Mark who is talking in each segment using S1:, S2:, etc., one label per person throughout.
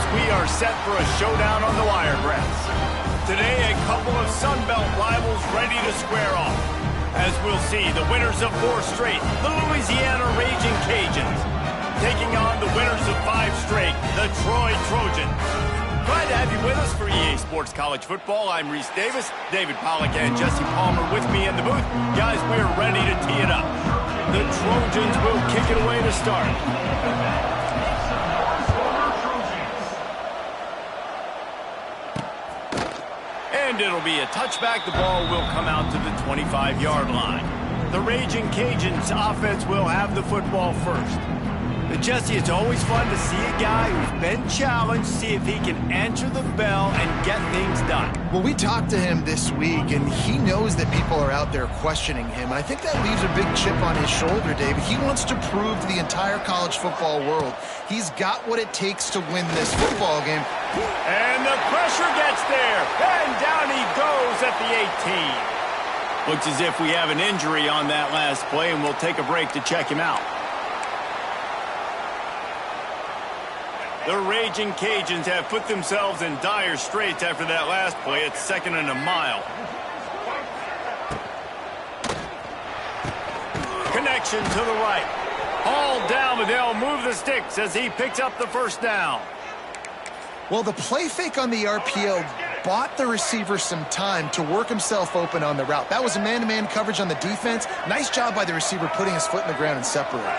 S1: as we are set for a showdown on the wiregrass. Today, a couple of Sun Belt rivals ready to square off. As we'll see, the winners of 4 straight, the Louisiana Raging Cajuns, taking on the winners of 5 straight, the Troy Trojans. Glad to have you with us for EA Sports College Football. I'm Reese Davis, David Pollack, and Jesse Palmer with me in the booth. Guys, we are ready to tee it up. The Trojans will kick it away to start. And it'll be a touchback. The ball will come out to the 25-yard line. The Raging Cajuns offense will have the football first. But Jesse, it's always fun to see a guy who's been challenged, see if he can answer the bell and get things done.
S2: Well, we talked to him this week, and he knows that people are out there questioning him. I think that leaves a big chip on his shoulder, David. He wants to prove to the entire college football world he's got what it takes to win this football game.
S1: And the pressure gets there, and down he goes at the 18. Looks as if we have an injury on that last play, and we'll take a break to check him out. The Raging Cajuns have put themselves in dire straits after that last play. It's 2nd and a mile. Connection to the right. All down, but they'll move the sticks as he picks up the first down.
S2: Well, the play fake on the RPO bought the receiver some time to work himself open on the route. That was a man-to-man coverage on the defense. Nice job by the receiver putting his foot in the ground and separating.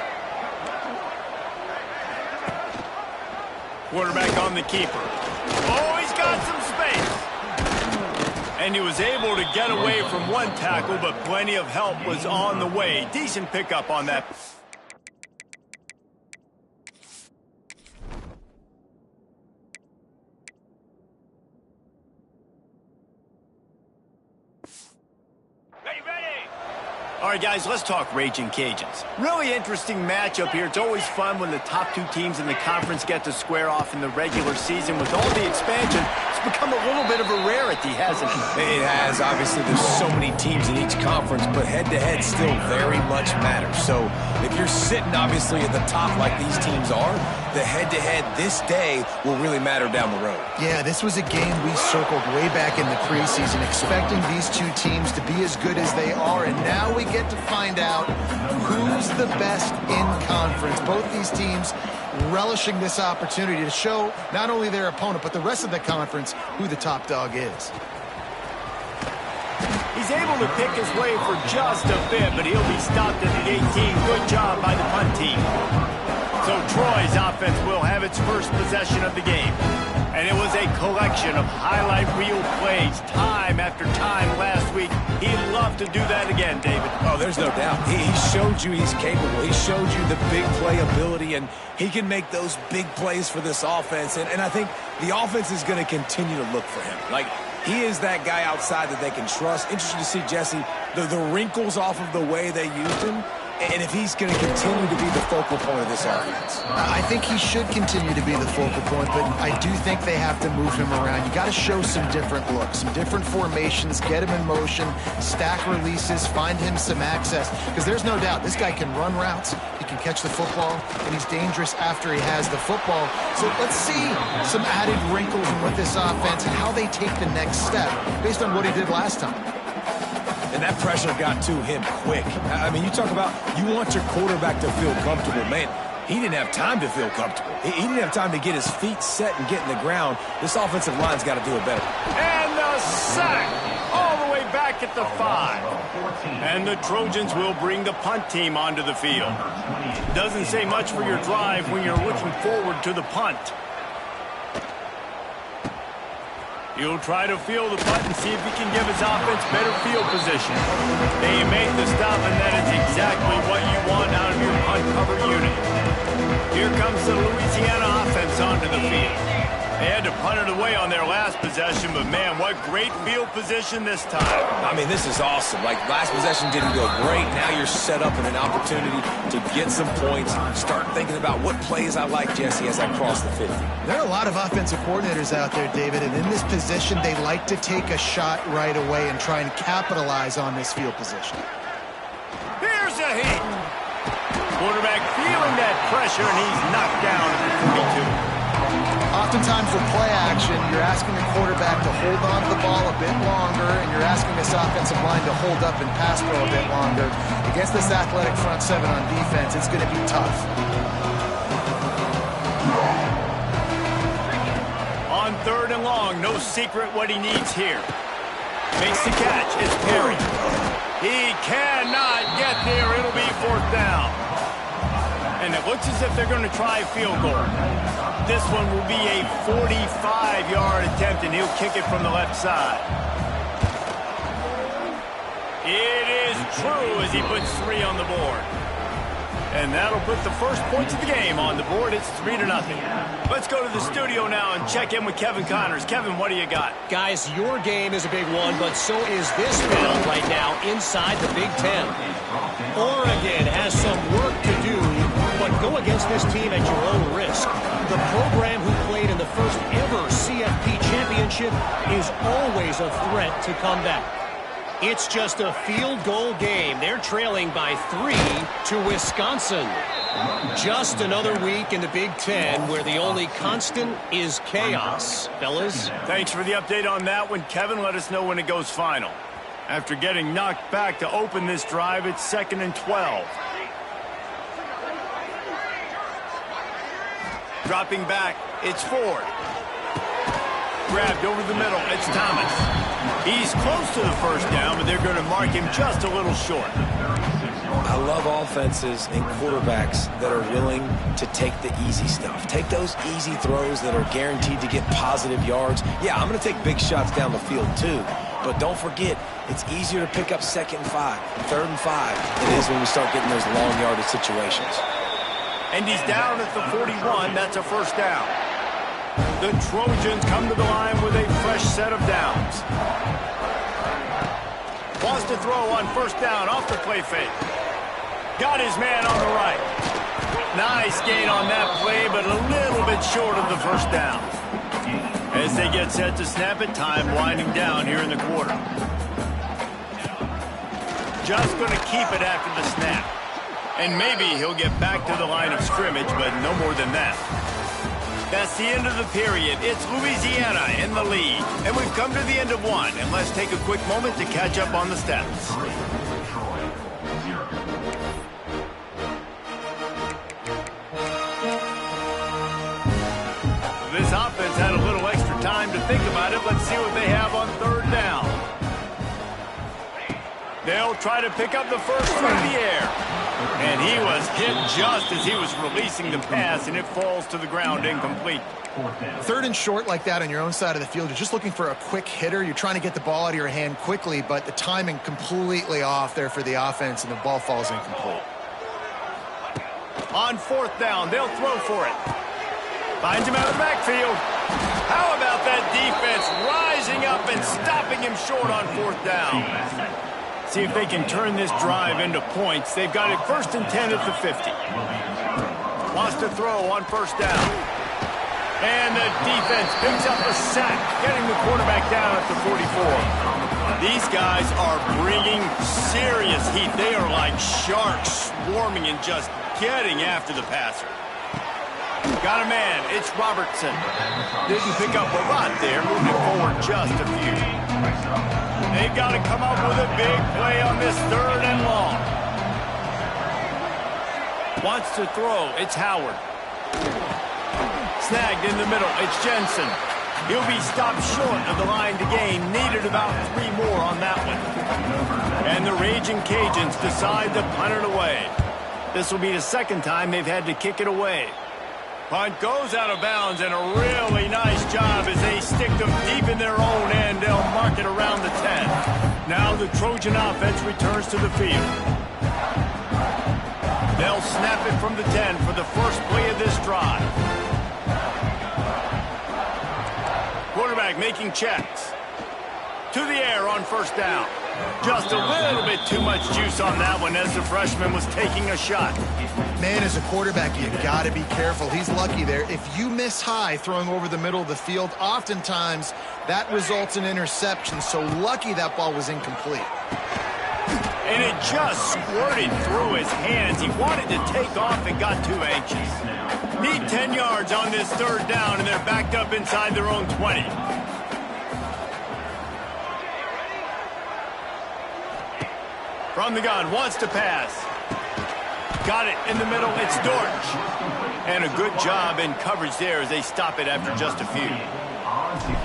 S1: Quarterback on the keeper. Oh, he's got some space. And he was able to get away from one tackle, but plenty of help was on the way. Decent pickup on that. All right, guys, let's talk Raging Cajuns. Really interesting matchup here. It's always fun when the top 2 teams in the conference get to square off in the regular season. With all the expansion, it's become a little bit of a rarity, hasn't it?
S3: It has. Obviously, there's so many teams in each conference, but head-to-head still very much matters. So if you're sitting, obviously, at the top like these teams are, the head-to-head this day will really matter down the road.
S2: Yeah, this was a game we circled way back in the preseason, expecting these 2 teams to be as good as they are, and now we get to find out who's the best in conference. Both these teams relishing this opportunity to show not only their opponent, but the rest of the conference who the top dog is.
S1: He's able to pick his way for just a bit, but he'll be stopped at the 18. Good job by the punt team. So Troy's offense will have its first possession of the game. And it was a collection of highlight reel plays time after time last week. He'd love to do that again, David.
S3: Oh, there's no doubt. He showed you he's capable. He showed you the big play ability, and he can make those big plays for this offense. And I think the offense is going to continue to look for him. Like, he is that guy outside that they can trust. Interesting to see, Jesse, the wrinkles off of the way they used him. And if he's going to continue to be the focal point of this offense.
S2: I think he should continue to be the focal point, but I do think they have to move him around. You got to show some different looks, some different formations, get him in motion, stack releases, find him some access. Because there's no doubt this guy can run routes, he can catch the football, and he's dangerous after he has the football. So let's see some added wrinkles with this offense and how they take the next step based on what he did last time.
S3: And that pressure got to him quick. I mean, you talk about you want your quarterback to feel comfortable. Man, he didn't have time to feel comfortable. He didn't have time to get his feet set and get in the ground. This offensive line's got to do it better.
S1: And the sack all the way back at the 5. And the Trojans will bring the punt team onto the field. Doesn't say much for your drive when you're looking forward to the punt. He'll try to feel the punt and see if he can give his offense better field position. They make the stop, and that is exactly what you want out of your punt cover unit. Here comes the Louisiana offense onto the field. They had to punt it away on their last possession, but man, what great field position this time.
S3: I mean, this is awesome. Like, last possession didn't go great. Now you're set up in an opportunity to get some points. Start thinking about what plays I like, Jesse, as I cross the 50.
S2: There are a lot of offensive coordinators out there, David, and in this position, they like to take a shot right away and try and capitalize on this field position.
S1: Here's a hit. Quarterback feeling that pressure, and he's knocked down at the 22.
S2: Oftentimes with play action, you're asking the quarterback to hold on to the ball a bit longer, and you're asking this offensive line to hold up and pass pro a bit longer. Against this athletic front seven on defense, it's going to be tough.
S1: On 3rd and long, no secret what he needs here. Makes the catch. It's Perry. He cannot get there. It'll be 4th down. And it looks as if they're going to try a field goal. This one will be a 45-yard attempt, and he'll kick it from the left side. It is true as he puts 3 on the board. And that'll put the first points of the game on the board. It's 3-0. Let's go to the studio now and check in with Kevin Connors. Kevin, what do you got?
S4: Guys, your game is a big one, but so is this battle right now inside the Big Ten. Oregon has some work to do, but go against this team at your own risk. The program who played in the first ever CFP championship is always a threat to come back. It's just a field goal game. They're trailing by 3 to Wisconsin. Just another week in the Big Ten where the only constant is chaos. Fellas?
S1: Thanks for the update on that one, Kevin. Let us know when it goes final. After getting knocked back to open this drive, it's 2nd and 12. Dropping back, it's Ford. Grabbed over the middle, it's Thomas. He's close to the first down, but they're going to mark him just a little short.
S3: I love offenses and quarterbacks that are willing to take the easy stuff. Take those easy throws that are guaranteed to get positive yards. Yeah, I'm going to take big shots down the field too. But don't forget, it's easier to pick up 2nd and 5, 3rd and 5 than it is when we start getting those long yardage situations.
S1: And he's down at the 41. That's a first down. The Trojans come to the line with a fresh set of downs. Wants to throw on first down off the play fake. Got his man on the right. Nice gain on that play, but a little bit short of the first down. As they get set to snap it, time winding down here in the quarter. Just going to keep it after the snap. And maybe he'll get back to the line of scrimmage, but no more than that. That's the end of the period. It's Louisiana in the lead. And we've come to the end of one. And let's take a quick moment to catch up on the stats. This offense had a little extra time to think about it. Let's see what they have on 3rd down. They'll try to pick up the first through the air. And he was hit just as he was releasing the pass, and it falls to the ground incomplete.
S2: 3rd and short like that on your own side of the field, you're just looking for a quick hitter. You're trying to get the ball out of your hand quickly, but the timing completely off there for the offense, and the ball falls incomplete.
S1: On 4th down, they'll throw for it. Finds him out of the backfield. How about that defense rising up and stopping him short on 4th down? See if they can turn this drive into points. They've got it 1st and 10 at the 50. Wants to throw on first down. And the defense picks up a sack, getting the quarterback down at the 44. These guys are bringing serious heat. They are like sharks swarming and just getting after the passer. Got a man. It's Robertson. Didn't pick up a lot there, moving forward just a few. They've got to come up with a big play on this 3rd and long. Wants to throw. It's Howard. Snagged in the middle. It's Jensen. He'll be stopped short of the line to gain. Needed about 3 more on that one. And the Raging Cajuns decide to punt it away. This will be the 2nd time they've had to kick it away. Punt goes out of bounds, and a really nice job as they stick them deep in their own end. They'll mark it around the 10. Now the Trojan offense returns to the field. They'll snap it from the 10 for the first play of this drive. Quarterback making checks. To the air on first down. Just a little bit too much juice on that one as the freshman was taking a shot.
S2: Man, as a quarterback, you got to be careful. He's lucky there. If you miss high throwing over the middle of the field, oftentimes that results in interception. So lucky that ball was incomplete.
S1: And it just squirted through his hands. He wanted to take off and got too anxious. Need 10 yards on this third down, and they're backed up inside their own 20. From the gun, wants to pass. Got it in the middle, it's Dortch. And a good job in coverage there as they stop it after just a few.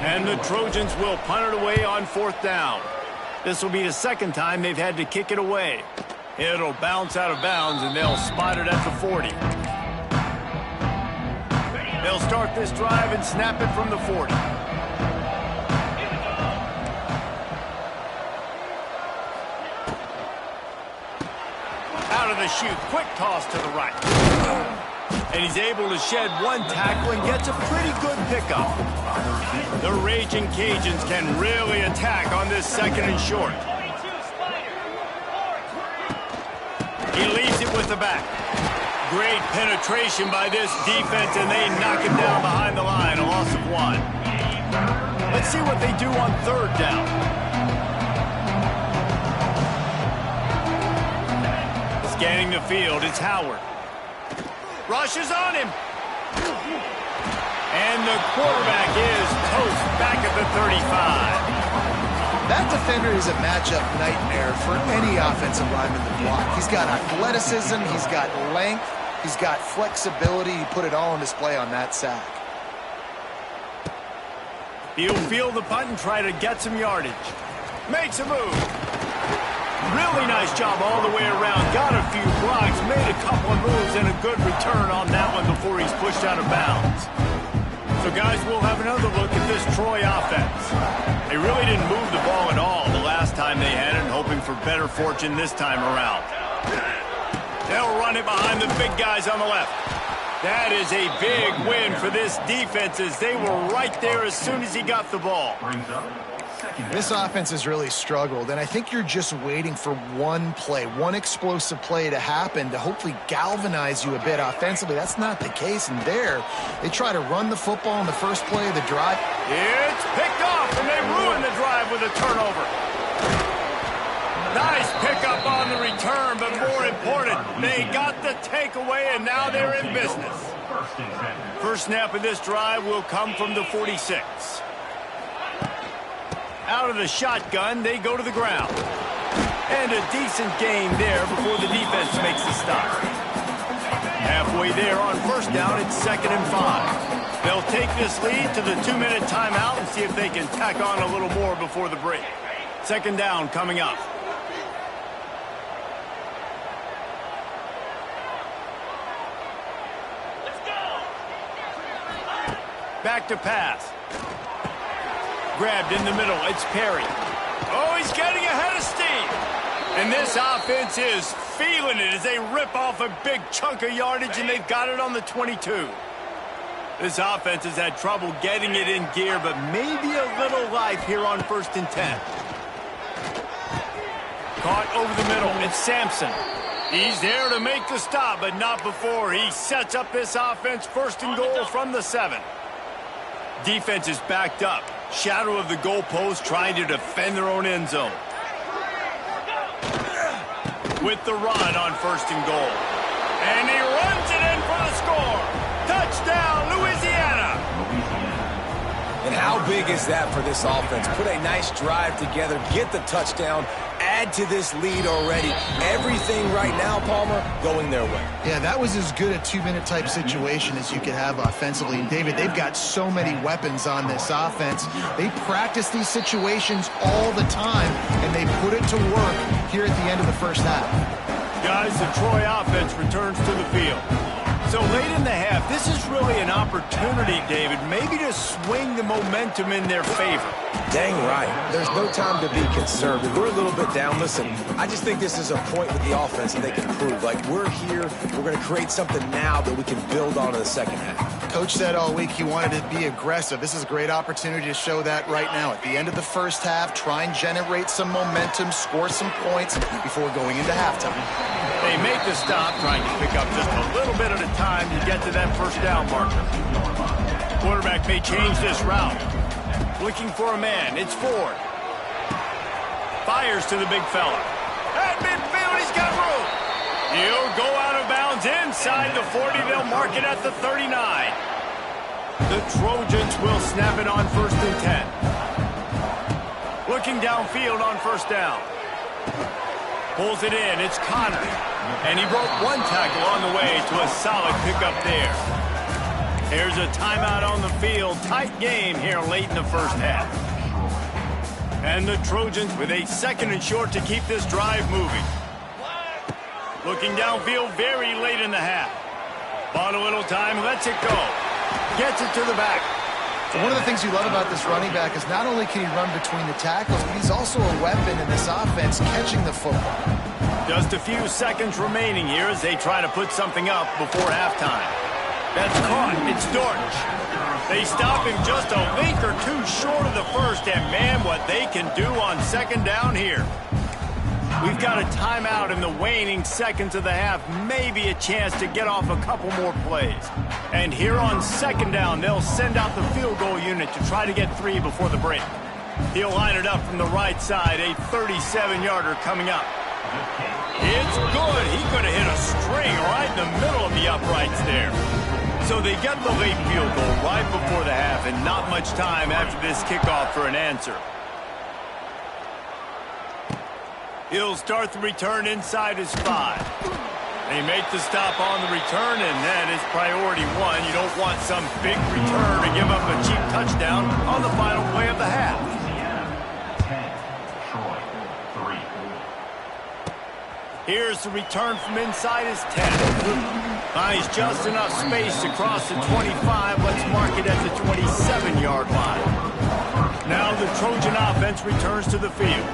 S1: And the Trojans will punt it away on 4th down. This will be the second time they've had to kick it away. It'll bounce out of bounds, and they'll spot it at the 40. They'll start this drive and snap it from the 40. Out of the chute, quick toss to the right. And he's able to shed one tackle and gets a pretty good pickup. The Raging Cajuns can really attack on this 2nd and short. He leaves it with the back. Great penetration by this defense, and they knock it down behind the line, a loss of 1. Let's see what they do on 3rd down. Scanning the field, it's Howard. Rushes on him. And the quarterback is toast back at the 35.
S2: That defender is a matchup nightmare for any offensive lineman to block. He's got athleticism, he's got length, he's got flexibility. He put it all on display on that sack.
S1: He'll field the punt and try to get some yardage. Makes a move. Really nice job all the way around. Got a few blocks, made a couple of moves, and a good return on that one before he's pushed out of bounds. So, guys, we'll have another look at this Troy offense. They really didn't move the ball at all the last time they had it, hoping for better fortune this time around. They'll run it behind the big guys on the left. That is a big win for this defense as they were right there as soon as he got the ball.
S2: This offense has really struggled, and I think you're just waiting for one play, one explosive play to happen to hopefully galvanize you a bit offensively. That's not the case, and there, they try to run the football in the first play of the drive.
S1: It's picked off, and they ruin the drive with a turnover. Nice pickup on the return, but more important, they got the takeaway, and now they're in business. First snap of this drive will come from the 46. Out of the shotgun, they go to the ground. And a decent gain there before the defense makes the stop. Halfway there on 1st down, it's 2nd and 5. They'll take this lead to the 2-minute timeout and see if they can tack on a little more before the break. 2nd down coming up. Back to pass. Grabbed in the middle, it's Perry. Oh, he's getting ahead of steam. And this offense is feeling it as they rip off a big chunk of yardage, and they've got it on the 22. This offense has had trouble getting it in gear, but maybe a little life here on 1st and 10. Caught over the middle, it's Sampson. He's there to make the stop, but not before. He sets up this offense 1st and goal from the 7. Defense is backed up. Shadow of the goalpost trying to defend their own end zone. With the run on 1st and goal. And he runs it in for the score. Touchdown, Louisiana.
S3: And how big is that for this offense? Put a nice drive together, get the touchdown, add to this lead already. Everything right now, Palmer, going their way.
S2: Yeah, that was as good a 2-minute type situation as you could have offensively. And, David, they've got so many weapons on this offense. They practice these situations all the time, and they put it to work here at the end of the 1st half.
S1: Guys, the Troy offense returns to the field. So late in the half, this is really an opportunity, David, maybe to swing the momentum in their favor.
S3: Dang right. There's no time to be conservative. We're a little bit down. Listen, I just think this is a point with the offense that they can prove. Like, we're here, we're going to create something now that we can build on in the 2nd half.
S2: Coach said all week he wanted to be aggressive. This is a great opportunity to show that right now. At the end of the 1st half, try and generate some momentum, score some points before going into halftime.
S1: They make the stop, trying to pick up just a little bit at a time to get to that 1st down marker. Quarterback may change this route. Looking for a man, it's Ford. Fires to the big fella. At midfield, he's got room. He'll go out of bounds inside the 40. They'll mark it at the 39. The Trojans will snap it on 1st and 10. Looking downfield on 1st down. Pulls it in. It's Connor. And he broke one tackle on the way to a solid pickup there. There's a timeout on the field. Tight game here late in the 1st half. And the Trojans with a 2nd and short to keep this drive moving. Looking downfield very late in the half. Bought a little time, lets it go. Gets it to the back.
S2: So one of the things you love about this running back is not only can he run between the tackles, but he's also a weapon in this offense catching the football.
S1: Just a few seconds remaining here as they try to put something up before halftime. That's caught. It's Dortch. They stop him just a link or two short of the 1st, and man, what they can do on 2nd down here. We've got a timeout in the waning seconds of the half, maybe a chance to get off a couple more plays. And here on 2nd down, they'll send out the field goal unit to try to get 3 before the break. He'll line it up from the right side, a 37-yarder coming up. It's good. He could have hit a string right in the middle of the uprights there. So they get the late field goal right before the half, and not much time after this kickoff for an answer. He'll start the return inside his 5. They make the stop on the return, and that is priority 1. You don't want some big return to give up a cheap touchdown on the final play of the half. Here's the return from inside his 10. Finds just enough space to cross the 25. Let's mark it at the 27-yard line. Now the Trojan offense returns to the field.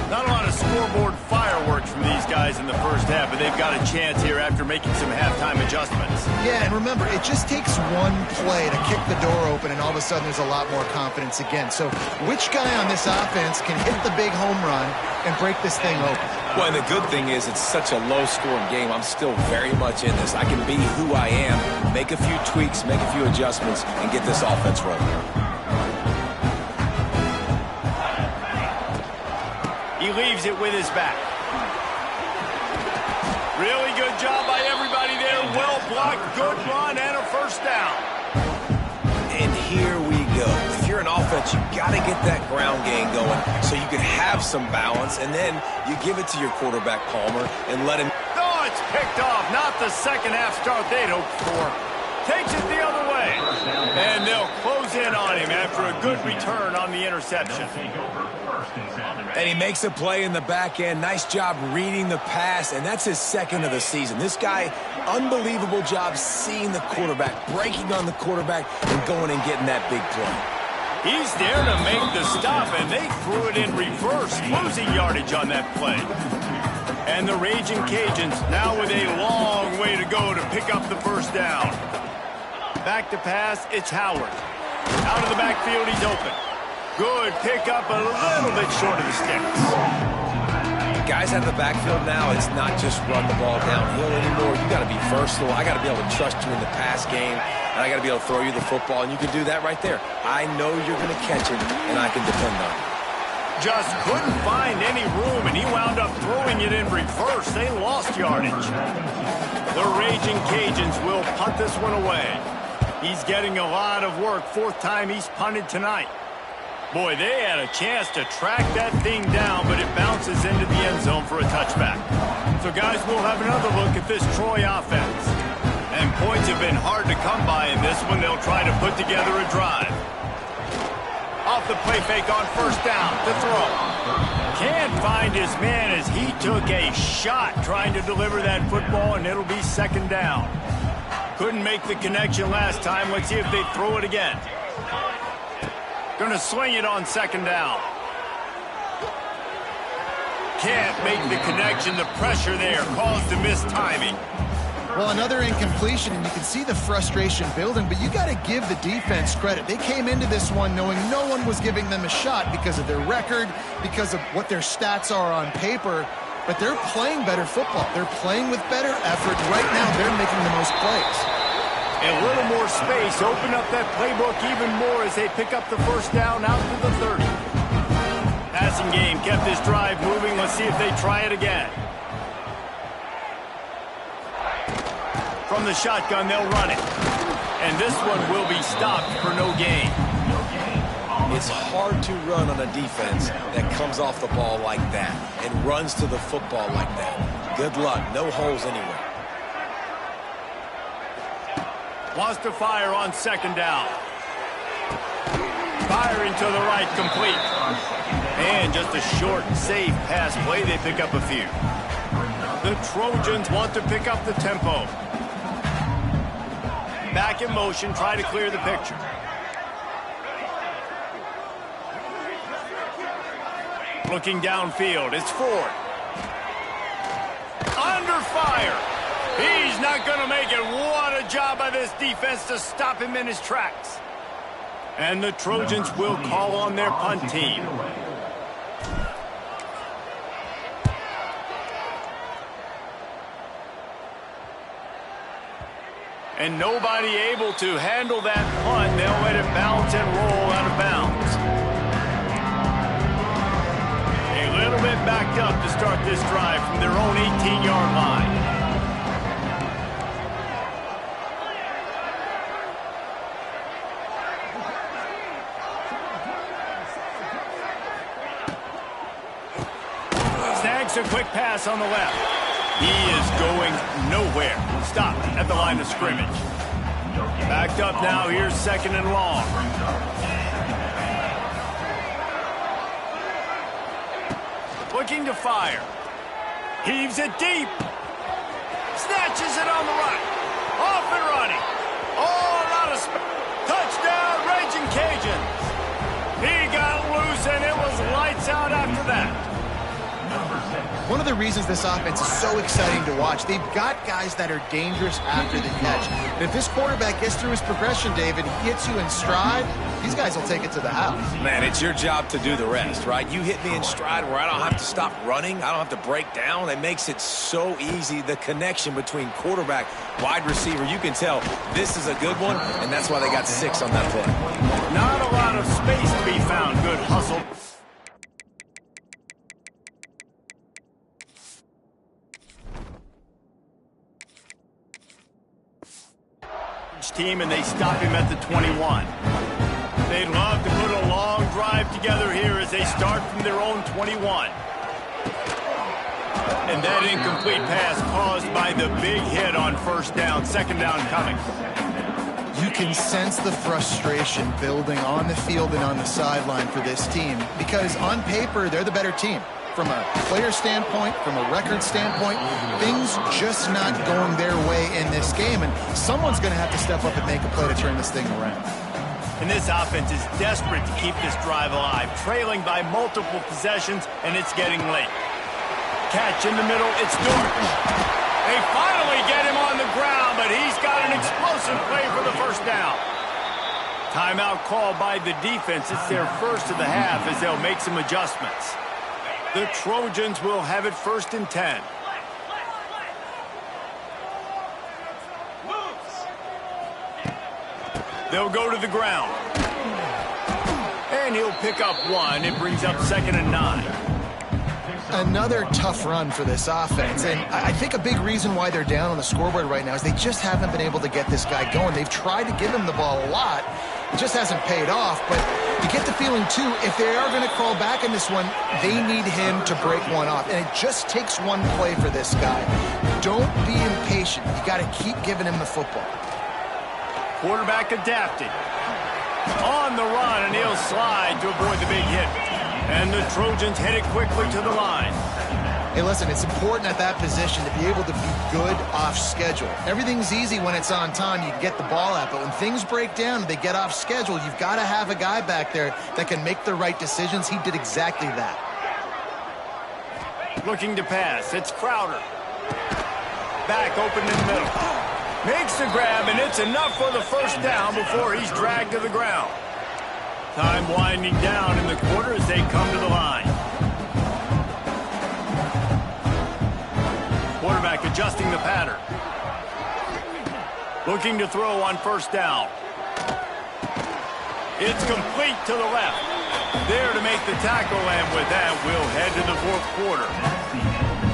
S1: Not a lot of scoreboard fireworks from these guys in the 1st half, but they've got a chance here after making some halftime adjustments.
S2: Yeah, and remember, it just takes one play to kick the door open, and all of a sudden there's a lot more confidence again. So which guy on this offense can hit the big home run and break this thing open?
S3: Well, and the good thing is it's such a low-scoring game. I'm still very much in this. I can be who I am, make a few tweaks, make a few adjustments, and get this offense rolling.
S1: He leaves it with his back. Really good job by everybody there. Well blocked, good run, and a 1st down.
S3: And here we go. If you're an offense, you got to get that ground game going so you can have some balance, and then you give it to your quarterback, Palmer, and let him...
S1: Oh, it's picked off. Not the 2nd half start they'd hoped for. Takes it the other way. And they'll close in on him after a good return on the interception.
S3: And he makes a play in the back end. Nice job reading the pass, and that's his 2nd of the season. This guy, unbelievable job seeing the quarterback, breaking on the quarterback, and going and getting that big play.
S1: He's there to make the stop, and they threw it in reverse, losing yardage on that play. And the Raging Cajuns now with a long way to go to pick up the 1st down. Back to pass, it's Howard. Out of the backfield, he's open. Good pickup, a little bit short of the sticks.
S3: Guys out of the backfield now, it's not just run the ball downhill anymore. You got to be versatile. I got to be able to trust you in the pass game, and I got to be able to throw you the football, and you can do that right there. I know you're going to catch it, and I can depend on it.
S1: Just couldn't find any room, and he wound up throwing it in reverse. They lost yardage. The Raging Cajuns will punt this one away. He's getting a lot of work. 4th time he's punted tonight. Boy, they had a chance to track that thing down, but it bounces into the end zone for a touchback. So, guys, we'll have another look at this Troy offense. And points have been hard to come by in this one. They'll try to put together a drive. Off the play fake on 1st down to throw. Can't find his man as he took a shot trying to deliver that football, and it'll be 2nd down. Couldn't make the connection last time. Let's see if they throw it again. Gonna swing it on 2nd down. Can't make the connection. The pressure there caused the missed timing.
S2: Well, another incompletion, and you can see the frustration building, but you got to give the defense credit. They came into this one knowing no one was giving them a shot because of their record, because of what their stats are on paper, but they're playing better football. They're playing with better effort. Right now, they're making the most plays.
S1: A little more space, open up that playbook even more as they pick up the 1st down out to the 30. Passing game kept this drive moving. Let's see if they try it again. From the shotgun, they'll run it. And this one will be stopped for no gain.
S3: It's hard to run on a defense that comes off the ball like that and runs to the football like that. Good luck. No holes anywhere.
S1: Wants to fire on second down. Firing to the right, complete. And just a short, safe pass play. They pick up a few. The Trojans want to pick up the tempo. Back in motion, try to clear the picture. Looking downfield, it's Ford. Under fire. He's not going to make it. What a job by this defense to stop him in his tracks. And the Trojans will call on their punt team. And nobody able to handle that punt. They'll let it bounce and roll out of bounds. A little bit backed up to start this drive from their own 18-yard line. Snags a quick pass on the left. He is going nowhere. Stopped at the line of scrimmage. Backed up now. Here's second and long. Looking to fire. Heaves it deep. Snatches it on the right. Off and running. Oh, a lot of touchdown, Raging Cajuns. He got loose, and it was lights out after that.
S2: One of the reasons this offense is so exciting to watch, they've got guys that are dangerous after the catch. And if this quarterback gets through his progression, David, he hits you in stride, these guys will take it to the house.
S3: Man, it's your job to do the rest, right? You hit me in stride where I don't have to stop running. I don't have to break down. It makes it so easy. The connection between quarterback, wide receiver, you can tell this is a good one, and that's why they got 6 on that play.
S1: Not a lot of space to be found. Good hustle. Team, and they stop him at the 21. They'd love to put a long drive together here as they start from their own 21. And that incomplete pass caused by the big hit on first down. Second down coming.
S2: You can sense the frustration building on the field and on the sideline for this team because on paper, they're the better team. From a player standpoint, from a record standpoint, things just not going their way in this game. And someone's going to have to step up and make a play to turn this thing around.
S1: And this offense is desperate to keep this drive alive, trailing by multiple possessions, and it's getting late. Catch in the middle, it's Dortch. They finally get him on the ground, but he's got an explosive play for the first down. Timeout called by the defense. It's their first of the half as they'll make some adjustments. The Trojans will have it 1st and 10. They'll go to the ground. And he'll pick up 1. It brings up 2nd and 9.
S2: Another tough run for this offense, and I think a big reason why they're down on the scoreboard right now is they just haven't been able to get this guy going. They've tried to give him the ball a lot. It just hasn't paid off, but you get the feeling, too, if they are going to crawl back in this one, they need him to break one off, and it just takes one play for this guy. Don't be impatient. You got to keep giving him the football.
S1: Quarterback adapted. On the run, and he'll slide to avoid the big hit. And the Trojans headed quickly to the line.
S2: Hey, listen, it's important at that position to be able to be good off schedule. Everything's easy when it's on time. You can get the ball out, but when things break down, they get off schedule. You've got to have a guy back there that can make the right decisions. He did exactly that.
S1: Looking to pass. It's Crowder. Back open in the middle. Makes the grab, and it's enough for the first down before he's dragged to the ground. Time winding down in the quarter as they come to the line. Quarterback adjusting the pattern. Looking to throw on first down. It's complete to the left. There to make the tackle, and with that, we'll head to the fourth quarter.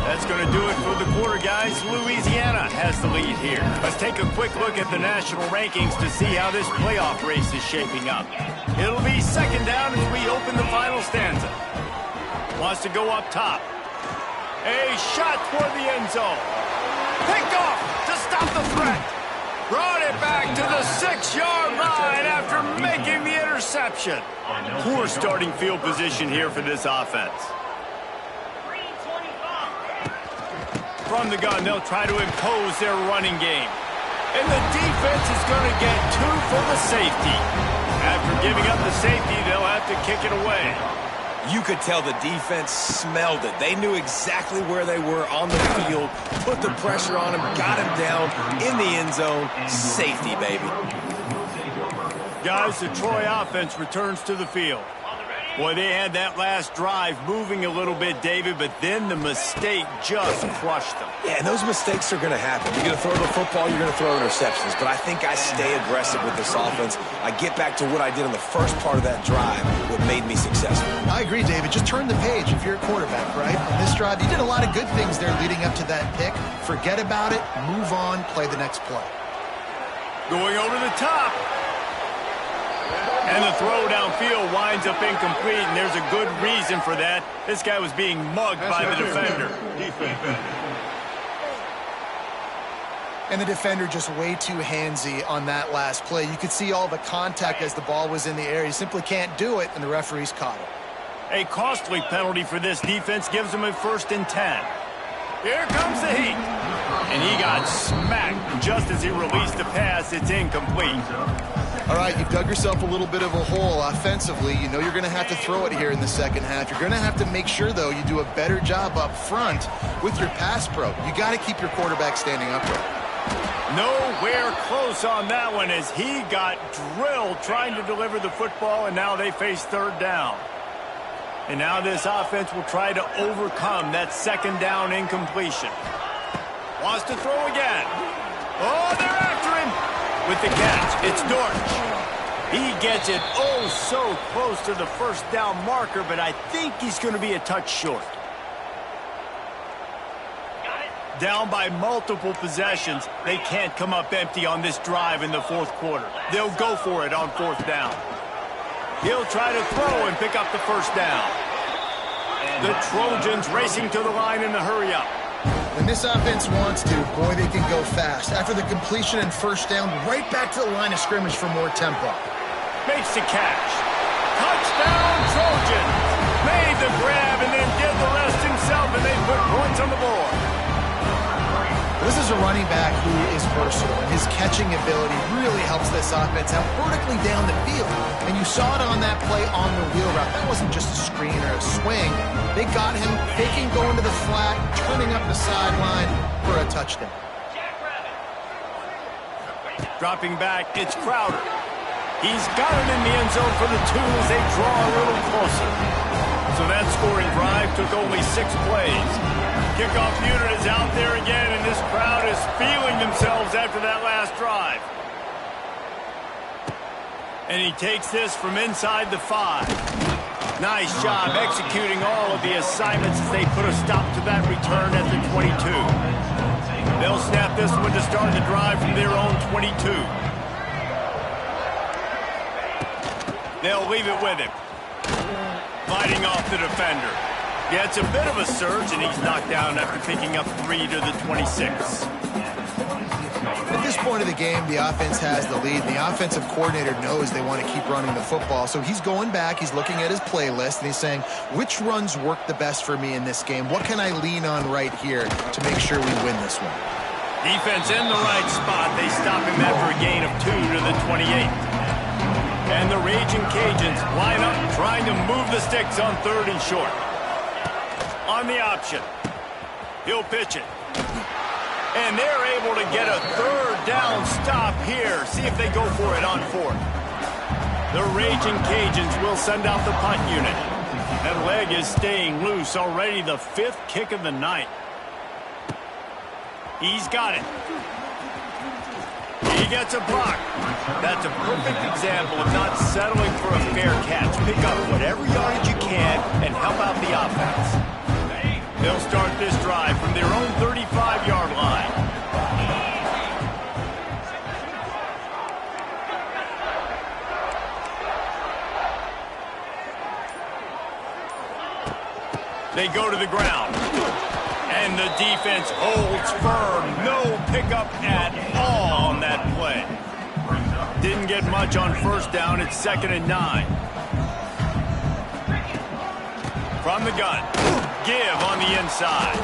S1: That's going to do it for the quarter, guys. Louisiana has the lead here. Let's take a quick look at the national rankings to see how this playoff race is shaping up. It'll be second down as we open the final stanza. Wants to go up top. A shot toward the end zone. Picked off to stop the threat. Brought it back to the 6-yard line after making the interception. Poor starting field position here for this offense. From the gun, they'll try to impose their running game. And the defense is going to get 2 for the safety. After giving up the safety, they'll have to kick it away.
S3: You could tell the defense smelled it. They knew exactly where they were on the field, put the pressure on him, got him down in the end zone. Safety, baby.
S1: Guys, the Troy offense returns to the field. Boy, they had that last drive moving a little bit, David, but then the mistake just crushed them.
S3: Yeah, and those mistakes are going to happen. You're going to throw the football, you're going to throw interceptions. But I think I stay aggressive with this offense. I get back to what I did in the first part of that drive, what made me successful.
S2: I agree, David. Just turn the page if you're a quarterback, right? On this drive, you did a lot of good things there leading up to that pick. Forget about it, move on, play the next play.
S1: Going over the top. And the throw downfield winds up incomplete, and there's a good reason for that. This guy was being mugged by the defender.
S2: And the defender just way too handsy on that last play. You could see all the contact as the ball was in the air. He simply can't do it, and the referees caught it.
S1: A costly penalty for this defense gives them a 1st and 10. Here comes the heat. And he got smacked just as he released the pass. It's incomplete.
S2: All right, you've dug yourself a little bit of a hole offensively. You know you're going to have to throw it here in the second half. You're going to have to make sure, though, you do a better job up front with your pass pro. You got to keep your quarterback standing upright.
S1: Nowhere close on that one as he got drilled trying to deliver the football, and now they face 3rd down. And now this offense will try to overcome that 2nd down incompletion. Wants to throw again. Oh, they're after him. With the catch, it's Dortch. He gets it oh so close to the 1st down marker, but I think he's going to be a touch short. Down by multiple possessions, they can't come up empty on this drive in the 4th quarter. They'll go for it on 4th down. He'll try to throw and pick up the 1st down. The Trojans racing to the line in the hurry-up.
S2: When this offense wants to, boy, they can go fast. After the completion and 1st down, right back to the line of scrimmage for more tempo.
S1: Makes the catch. Touchdown, Trojans. Made the grab and then did the rest himself, and they put points on the board.
S2: This is a running back who is versatile. His catching ability really helps this offense out vertically down the field. And you saw it on that play on the wheel route. That wasn't just a screen or a swing. They got him faking going to the flat, turning up the sideline for a touchdown.
S1: Dropping back, it's Crowder. He's got him in the end zone for the 2 as they draw a little closer. So that scoring drive took only 6 plays. Kickoff unit is out there again, and this crowd is feeling themselves after that last drive. And he takes this from inside the 5. Nice job executing all of the assignments as they put a stop to that return at the 22. They'll snap this one to start the drive from their own 22. They'll leave it with him. Fighting off the defender. Yeah, it's a bit of a surge, and he's knocked down after picking up 3 to the 26.
S2: At this point of the game, the offense has the lead. The offensive coordinator knows they want to keep running the football. So he's going back, he's looking at his playlist, and he's saying, which runs work the best for me in this game? What can I lean on right here to make sure we win this one?
S1: Defense in the right spot. They stop him after a gain of 2 to the 28. And the Raging Cajuns line up trying to move the sticks on 3rd and short. On the option. He'll pitch it. And they're able to get a 3rd down stop here. See if they go for it on 4th. The Raging Cajuns will send out the punt unit. That leg is staying loose. Already the 5th kick of the night. He's got it. He gets a block. That's a perfect example of not settling for a fair catch. Pick up whatever yardage you can and help out the offense. They'll start this drive from their own 35-yard line. They go to the ground. And the defense holds firm. No pickup at all on that play. Didn't get much on first down. It's 2nd and 9. From the gun. Give on the inside.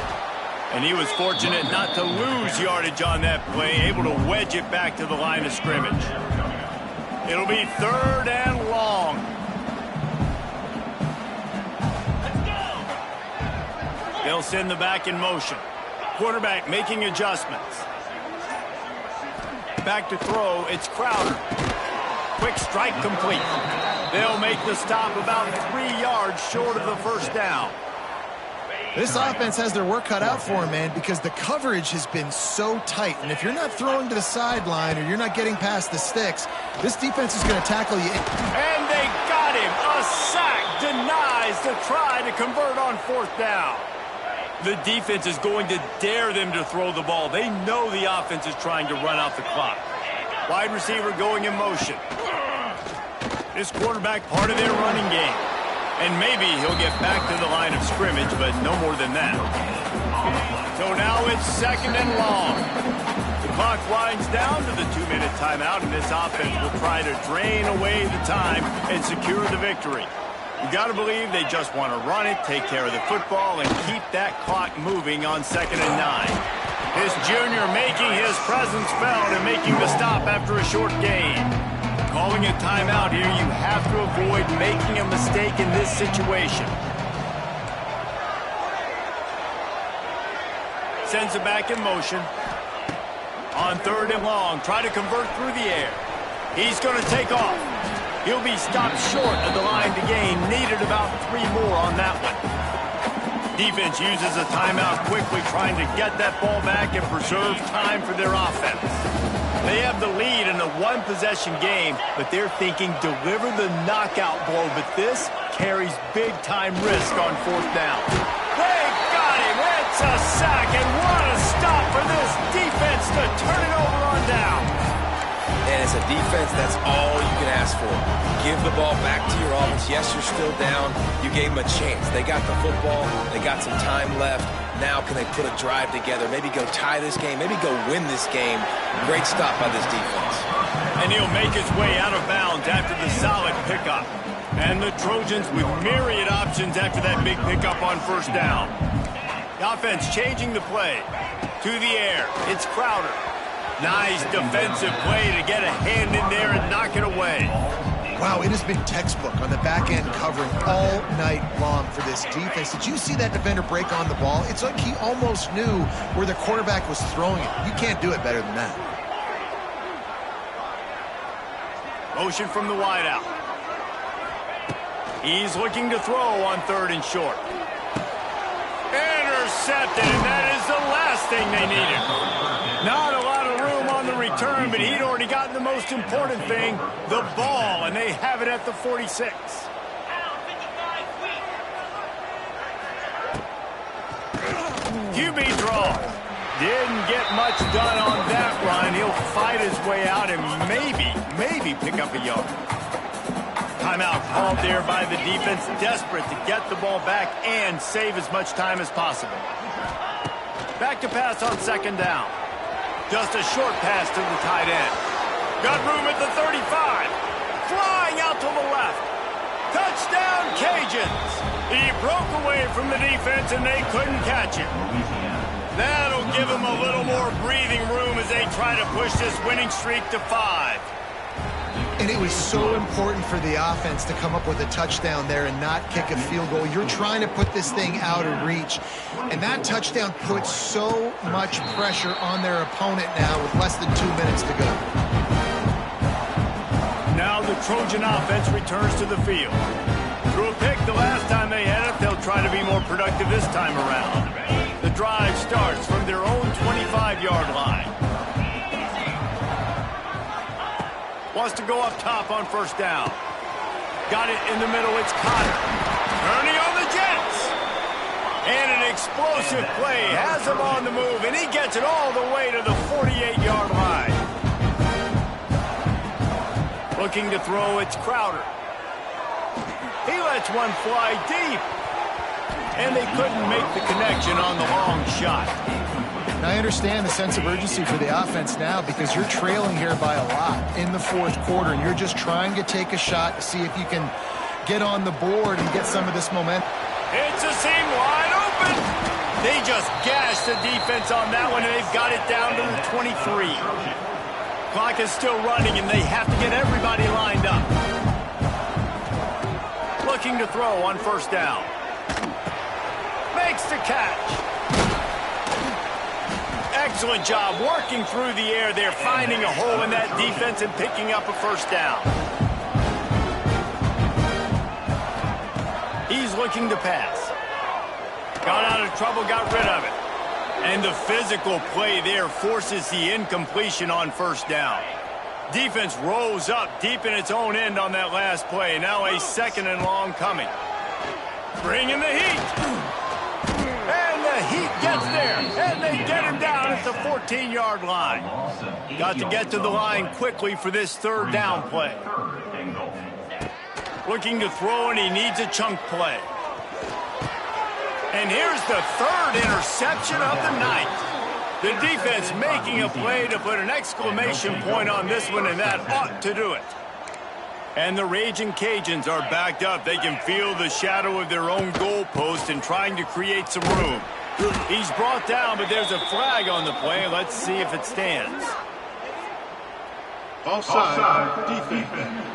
S1: And he was fortunate not to lose yardage on that play. Able to wedge it back to the line of scrimmage. It'll be 3rd and long. They'll send the back in motion. Quarterback making adjustments. Back to throw, it's Crowder. Quick strike complete. They'll make the stop about 3 yards short of the first down.
S2: This offense has their work cut out for them, man, because the coverage has been so tight. And if you're not throwing to the sideline or you're not getting past the sticks, this defense is going to tackle you.
S1: And they got him. A sack denies the try to convert on 4th down. The defense is going to dare them to throw the ball. They know the offense is trying to run out the clock. Wide receiver going in motion. This quarterback part of their running game. And maybe he'll get back to the line of scrimmage, but no more than that. So now it's 2nd and long. The clock winds down to the 2-minute timeout, and this offense will try to drain away the time and secure the victory. You got to believe they just want to run it, take care of the football, and keep that clock moving on 2nd and 9. This junior making his presence felt and making the stop after a short gain. Calling a timeout here, you have to avoid making a mistake in this situation. Sends it back in motion. On 3rd and long, try to convert through the air. He's going to take off. He'll be stopped short of the line to gain. Needed about 3 more on that one. Defense uses a timeout quickly, trying to get that ball back and preserve time for their offense. They have the lead in a 1-possession game, but they're thinking deliver the knockout blow. But this carries big-time risk on 4th down. They got him. It's a sack, and what a stop for this defense to turn it over on down.
S3: And it's a defense, that's all you can ask for. Give the ball back to your offense. Yes, you're still down. You gave them a chance. They got the football. They got some time left. Now can they put a drive together? Maybe go tie this game. Maybe go win this game. Great stop by this defense.
S1: And he'll make his way out of bounds after the solid pickup. And the Trojans with myriad options after that big pickup on 1st down. The offense changing the play. To the air. It's Crowder. Nice defensive play to get a hand in there and knock it away.
S2: Wow, it has been textbook on the back end covering all night long for this defense. Did you see that defender break on the ball? It's like he almost knew where the quarterback was throwing it. You can't do it better than that.
S1: Motion from the wideout. He's looking to throw on 3rd and short. Intercepted, and that is the last thing they needed. Not a lot of room on the return, but he'd already gotten the most important thing, the ball, and they have it at the 46. QB draw. Didn't get much done on that run. He'll fight his way out and maybe pick up a yard. Timeout called there by the defense, desperate to get the ball back and save as much time as possible. Back to pass on 2nd down. Just a short pass to the tight end. Got room at the 35. Flying out to the left. Touchdown, Cajuns. He broke away from the defense and they couldn't catch him. That'll give them a little more breathing room as they try to push this winning streak to 5.
S2: And it was so important for the offense to come up with a touchdown there and not kick a field goal. You're trying to put this thing out of reach. And that touchdown puts so much pressure on their opponent now with less than 2 minutes to go.
S1: Now the Trojan offense returns to the field. Threw a pick the last time they had it. They'll try to be more productive this time around. The drive starts from their own 25-yard line. Wants to go up top on 1st down. Got it in the middle. It's Cotter. Turning on the Jets. And an explosive play has him on the move, and he gets it all the way to the 48-yard line. Looking to throw, it's Crowder. He lets one fly deep. And they couldn't make the connection on the long shot.
S2: Now, I understand the sense of urgency for the offense now because you're trailing here by a lot in the fourth quarter, and you're just trying to take a shot to see if you can get on the board and get some of this momentum.
S1: It's a seam wide open. They just gashed the defense on that one, and they've got it down to the 23. Clock is still running, and they have to get everybody lined up. Looking to throw on first down. Makes the catch. Excellent job working through the air there, finding a hole in that defense and picking up a first down. He's looking to pass. Got out of trouble, got rid of it. And the physical play there forces the incompletion on first down. Defense rose up deep in its own end on that last play. Now a second and long coming. Bringing the heat. And the heat gets there. And they get him down at the 14-yard line. Got to get to the line quickly for this third down play. Looking to throw, and he needs a chunk play. And here's the third interception of the night. The defense making a play to put an exclamation point on this one, and that ought to do it. And the Raging Cajuns are backed up. They can feel the shadow of their own goalpost and trying to create some room. He's brought down, but there's a flag on the play. Let's see if it stands.
S5: Offside, defense.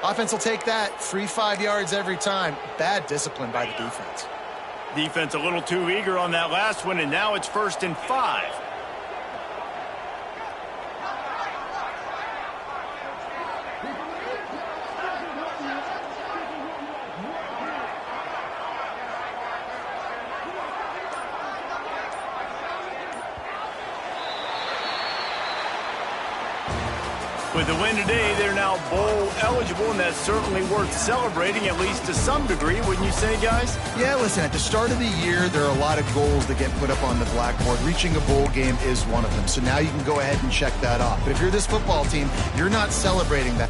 S2: Offense will take that. Free 5 yards every time. Bad discipline by the defense.
S1: Defense a little too eager on that last one, and now it's 1st and 5. With the win today, they're now bowl eligible, and that's certainly worth celebrating, at least to some degree, wouldn't you say, guys?
S2: Yeah, listen, at the start of the year, there are a lot of goals that get put up on the blackboard. Reaching a bowl game is one of them. So now you can go ahead and check that off. But if you're this football team, you're not celebrating that.